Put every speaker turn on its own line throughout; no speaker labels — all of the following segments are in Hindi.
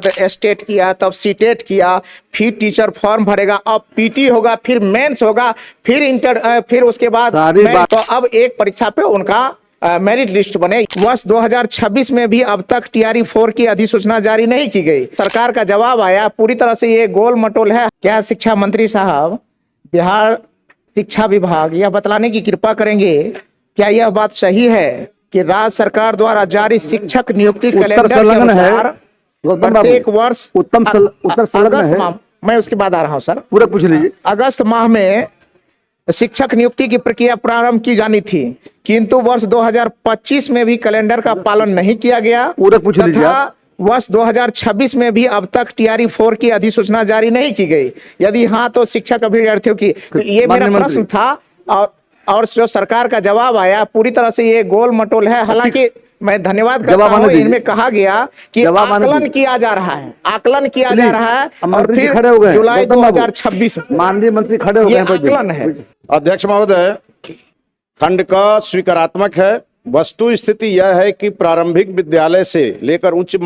बाद एस्टेट किया, तब सीटेट किया, फिर टीचर फॉर्म भरेगा, अब पीटी होगा, फिर मेंस होगा, फिर इंटर, फिर उसके बाद तो अब एक परीक्षा पे उनका मेरिट लिस्ट बने। वर्ष 2026 में भी अब तक टीआरई 4 की अधिसूचना जारी नहीं की गई। सरकार का जवाब आया, पूरी तरह से ये गोल मटोल है। क्या शिक्षा मंत्री साहब बिहार शिक्षा विभाग यह बतलाने की कृपा करेंगे, क्या यह बात सही है कि राज्य सरकार द्वारा जारी शिक्षक नियुक्ति कैलेंडर के अनुसार प्रत्येक वर्ष उत्तर संलग्न है? मैं उसके बाद आ रहा हूँ सर,
पूरा पूछ लीजिए।
अगस्त माह में शिक्षक नियुक्ति की प्रक्रिया प्रारंभ की जानी थी, किंतु वर्ष 2025 में भी कैलेंडर का पालन नहीं किया गया।
पूरा पूछ लीजिए।
वर्ष 2026 में भी अब तक टीआरई 4 की अधिसूचना जारी नहीं की गई। यदि हाँ तो शिक्षक अभ्यर्थियों की, तो ये मेरा प्रश्न था। और जो सरकार का जवाब आया, पूरी तरह से ये गोल मटोल है। हालांकि मैं धन्यवाद करता हूं, इनमें कहा गया कि आकलन किया जा रहा है, आकलन किया जा रहा है, और फिर जुलाई 2026
माननीय मंत्री खड़े हो गए,
आकलन है।
अध्यक्ष महोदय, खंड का स्वीकारात्मक है। वस्तु स्थिति यह है कि प्रारंभिक विद्यालय से लेकर उच्च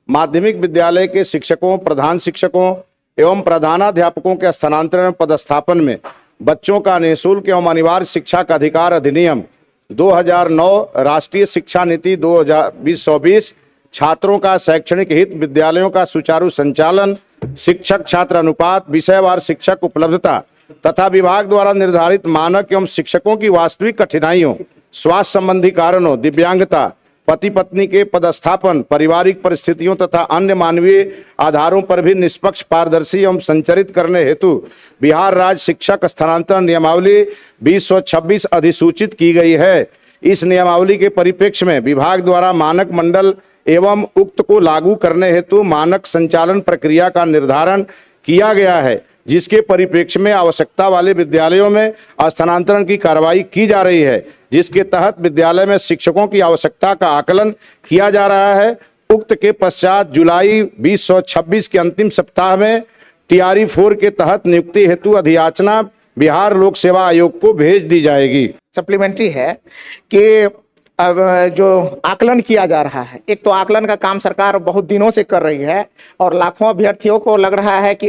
माध्यमिक विद्यालय के शिक्षकों, प्रधान शिक्षकों एवं प्रधानाध्यापकों के स्थानांतरण पदस्थापन में बच्चों का निःशुल्क एवं अनिवार्य शिक्षा का अधिकार अधिनियम 2009, राष्ट्रीय शिक्षा नीति 2020-24, छात्रों का शैक्षणिक हित, विद्यालयों का सुचारू संचालन, शिक्षक छात्र अनुपात, विषयवार शिक्षक उपलब्धता तथा विभाग द्वारा निर्धारित मानक एवं शिक्षकों की वास्तविक कठिनाइयों, स्वास्थ्य संबंधी कारणों, दिव्यांगता, पति पत्नी के पदस्थापन, पारिवारिक परिस्थितियों तथा अन्य मानवीय आधारों पर भी निष्पक्ष, पारदर्शी एवं संचालित करने हेतु बिहार राज्य शिक्षक स्थानांतरण नियमावली 2026 अधिसूचित की गई है। इस नियमावली के परिप्रेक्ष्य में विभाग द्वारा मानक मंडल एवं उक्त को लागू करने हेतु मानक संचालन प्रक्रिया का निर्धारण किया गया है, जिसके परिप्रेक्ष्य में आवश्यकता वाले विद्यालयों में स्थानांतरण की कार्रवाई की जा रही है, जिसके तहत विद्यालय में शिक्षकों की आवश्यकता का आकलन किया जा रहा है। उक्त के पश्चात जुलाई 2026 के अंतिम सप्ताह में टीआरई 4 के तहत नियुक्ति हेतु अधियाचना बिहार लोक सेवा आयोग को भेज दी जाएगी।
सप्लीमेंट्री है कि अब जो आकलन किया जा रहा है, एक तो आकलन का काम सरकार बहुत दिनों से कर रही है, और लाखों अभ्यर्थियों को लग रहा है कि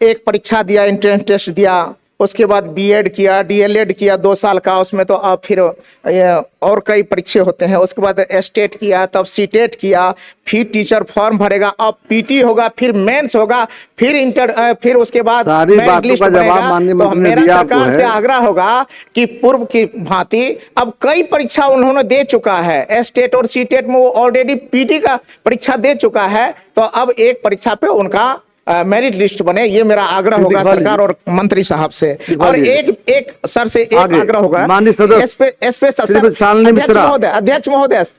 एक परीक्षा दिया, एंट्रेंस टेस्ट दिया, उसके बाद बीएड किया, डीएलएड किया 2 साल का, उसमें तो अब फिर और कई परीक्षे होते हैं, उसके बाद एस्टेट किया, तब सीटेट किया, फिर टीचर फॉर्म भरेगा, अब पीटी होगा, फिर मेंस होगा, फिर इंटर, फिर उसके बाद मेरिट लिस्ट बनेगा। तो मेरा सरकार से आग्रह होगा कि पूर्व की भांति अब कई परीक्षा उन्होंने दे चुका है, एस्टेट और सीटेट में वो ऑलरेडी पीटी का परीक्षा दे चुका है, तो अब एक परीक्षा पे उनका मेरिट लिस्ट बने। ये मेरा आग्रह होगा सरकार और मंत्री साहब से। और एक सर से एक आग्रह होगा, अध्यक्ष महोदय